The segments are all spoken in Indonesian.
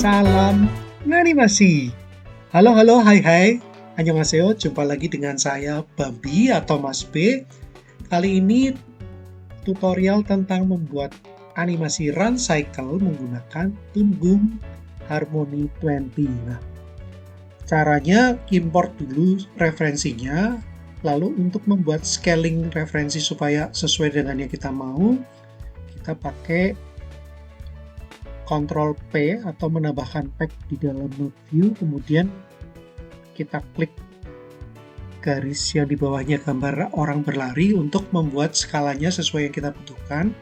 Salam animasi. Halo, halo, hai, hai. Annyeonghaseyo, jumpa lagi dengan saya Babi atau Mas B. Kali ini tutorial tentang membuat animasi run cycle menggunakan Toon Boom Harmony 20. Nah, caranya import dulu referensinya, lalu untuk membuat scaling referensi supaya sesuai dengan yang kita mau, kita pakai Ctrl P atau menambahkan pack di dalam node view, kemudian kita klik garis yang di bawahnya gambar orang berlari untuk membuat skalanya sesuai yang kita butuhkan.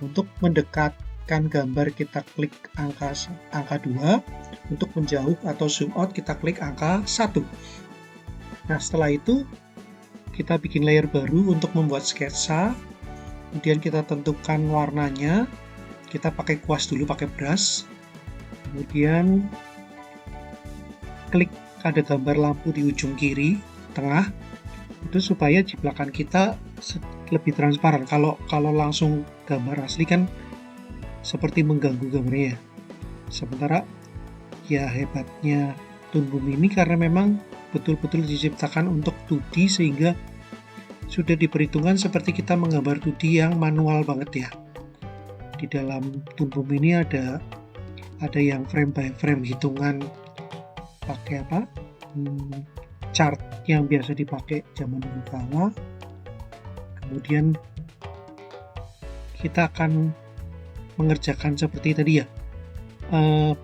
Untuk mendekatkan gambar kita klik angka 2, untuk menjauh atau zoom out kita klik angka 1. Nah, setelah itu kita bikin layer baru untuk membuat sketsa, kemudian kita tentukan warnanya. Kita pakai kuas dulu, pakai brush, kemudian klik ada gambar lampu di ujung kiri tengah, itu supaya jiplakan kita lebih transparan. Kalau langsung gambar asli kan seperti mengganggu gambarnya. Sementara ya hebatnya Toon Boom ini karena memang betul-betul diciptakan untuk 2D, sehingga sudah diperhitungkan seperti kita menggambar 2D yang manual banget ya. Di dalam Toon Boom ini ada yang frame by frame hitungan pakai chart yang biasa dipakai zaman dulu kala. Kemudian kita akan mengerjakan seperti tadi ya.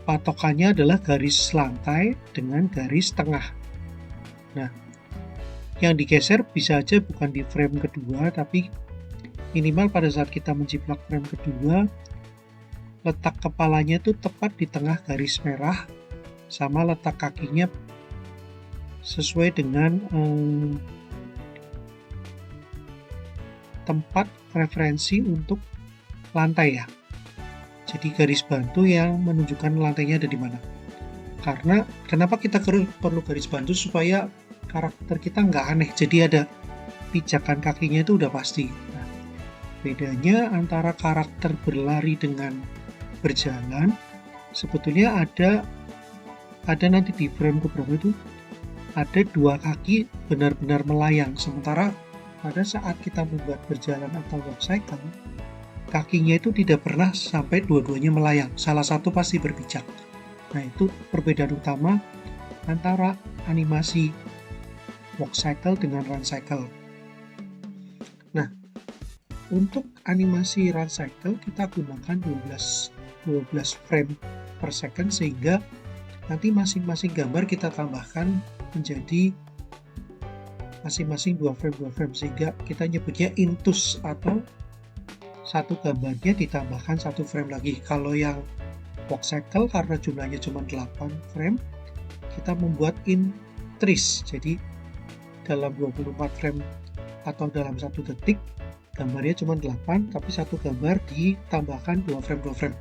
Patokannya adalah garis lantai dengan garis tengah. Nah, yang digeser bisa aja bukan di frame kedua, tapi minimal pada saat kita menjiplak frame kedua, letak kepalanya itu tepat di tengah garis merah, sama letak kakinya sesuai dengan tempat referensi untuk lantai ya. Jadi garis bantu yang menunjukkan lantainya ada di mana. Karena kenapa kita perlu garis bantu? Supaya karakter kita nggak aneh, jadi ada pijakan kakinya itu udah pasti. Nah, bedanya antara karakter berlari dengan berjalan, sebetulnya ada nanti di frame keberapa itu ada dua kaki benar-benar melayang, sementara pada saat kita membuat berjalan atau walk cycle, kakinya itu tidak pernah sampai dua-duanya melayang, salah satu pasti berpijak. Nah, itu perbedaan utama antara animasi walk cycle dengan run cycle. Nah, untuk animasi run cycle kita gunakan 12 frame per second, sehingga nanti masing-masing gambar kita tambahkan menjadi masing-masing 2 frame, sehingga kita nyebutnya intus, atau satu gambarnya ditambahkan 1 frame lagi. Kalau yang walk cycle karena jumlahnya cuma 8 frame, kita membuat intris, jadi dalam 24 frame atau dalam 1 detik gambarnya cuma 8, tapi satu gambar ditambahkan 2 frame.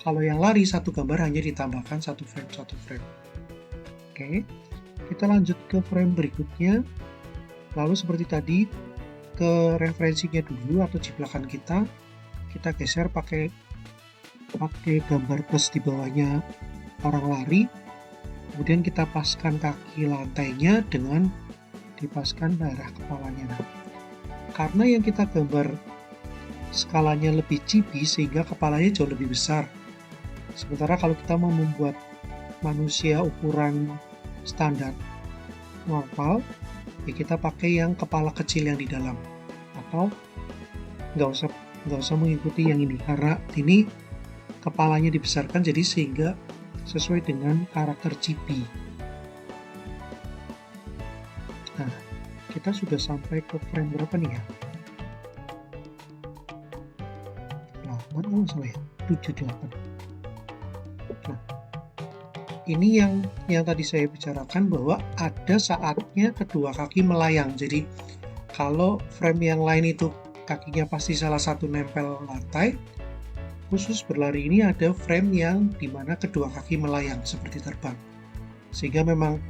Kalau yang lari, satu gambar hanya ditambahkan 1 frame. Oke, kita lanjut ke frame berikutnya. Lalu seperti tadi, ke referensinya dulu atau jiplakan kita geser pakai gambar plus di bawahnya orang lari. Kemudian kita paskan kaki lantainya dengan dipaskan daerah kepalanya. Nah, karena yang kita gambar skalanya lebih chibi, sehingga kepalanya jauh lebih besar. Sementara kalau kita mau membuat manusia ukuran standar normal, ya kita pakai yang kepala kecil yang di dalam, atau nggak usah mengikuti yang ini, karena ini kepalanya dibesarkan jadi sehingga sesuai dengan karakter chibi. Nah, kita sudah sampai ke frame berapa nih ya? 78. Nah, ini yang tadi saya bicarakan, bahwa ada saatnya kedua kaki melayang. Jadi kalau frame yang lain itu kakinya pasti salah satu nempel lantai, khusus berlari ini ada frame yang dimana kedua kaki melayang seperti terbang. Sehingga memang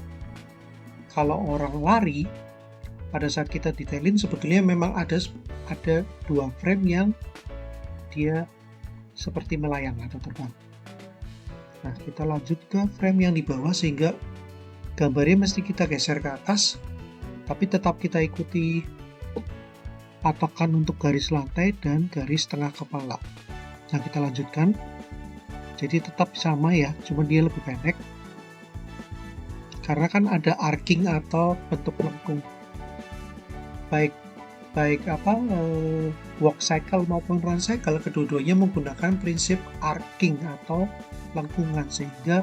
kalau orang lari, pada saat kita detailin sebetulnya memang ada 2 frame yang dia seperti melayang atau terbang. Nah, kita lanjut ke frame yang di bawah sehingga gambarnya mesti kita geser ke atas, tapi tetap kita ikuti patokan untuk garis lantai dan garis tengah kepala. Nah, kita lanjutkan. Jadi tetap sama ya, cuma dia lebih pendek. Karena kan ada arcing atau bentuk lengkung. Baik walk cycle maupun run cycle, kedua-duanya menggunakan prinsip arcing atau lengkungan sehingga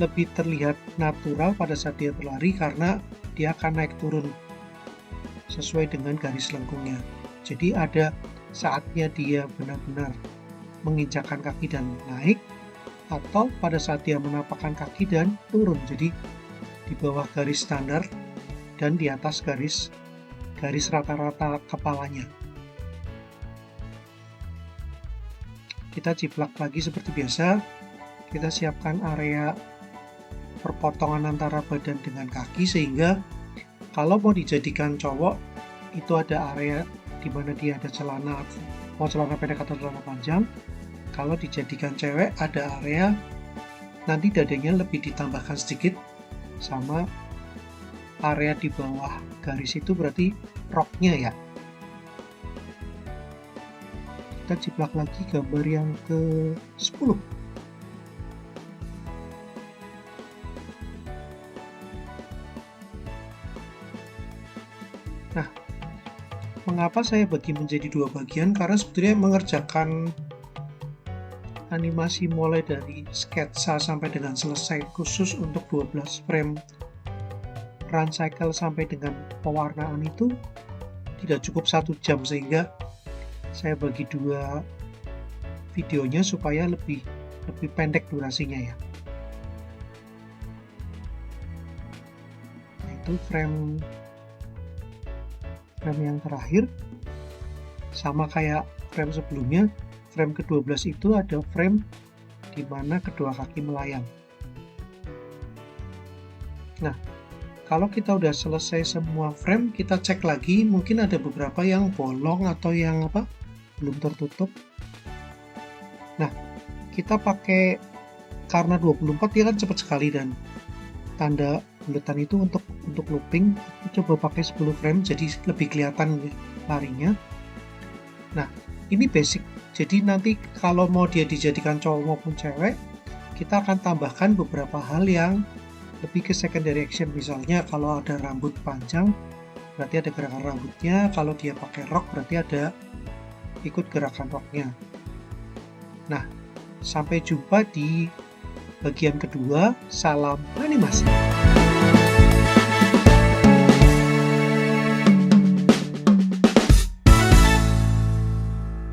lebih terlihat natural pada saat dia berlari karena dia akan naik turun sesuai dengan garis lengkungnya. Jadi ada saatnya dia benar-benar menginjakkan kaki dan naik, atau pada saat dia menapakkan kaki dan turun. Jadi di bawah garis standar dan di atas garis rata-rata kepalanya. Kita jiplak lagi seperti biasa. Kita siapkan area perpotongan antara badan dengan kaki sehingga kalau mau dijadikan cowok itu ada area di mana dia ada celana, mau celana pendek atau celana panjang. Kalau dijadikan cewek ada area nanti dadanya lebih ditambahkan sedikit sama area di bawah garis itu berarti roknya ya. Kita jiplak lagi gambar yang ke-10. Nah, mengapa saya bagi menjadi dua bagian? Karena sebetulnya mengerjakan animasi mulai dari sketsa sampai dengan selesai khusus untuk 12 frame run cycle sampai dengan pewarnaan itu tidak cukup 1 jam, sehingga saya bagi dua videonya supaya lebih pendek durasinya ya. Nah, itu frame yang terakhir sama kayak frame sebelumnya. Frame ke-12 itu ada frame di mana kedua kaki melayang. Nah, kalau kita udah selesai semua frame, kita cek lagi, mungkin ada beberapa yang bolong atau yang belum tertutup. Nah, kita pakai, karena 24 dia kan cepat sekali dan tanda buletan itu untuk looping, coba pakai 10 frame jadi lebih kelihatan larinya. Nah, ini basic, jadi nanti kalau mau dia dijadikan cowok maupun cewek, kita akan tambahkan beberapa hal yang lebih ke secondary action. Misalnya kalau ada rambut panjang berarti ada gerakan rambutnya, kalau dia pakai rok berarti ada ikut gerakan roknya. Nah, sampai jumpa di bagian kedua. Salam animasi.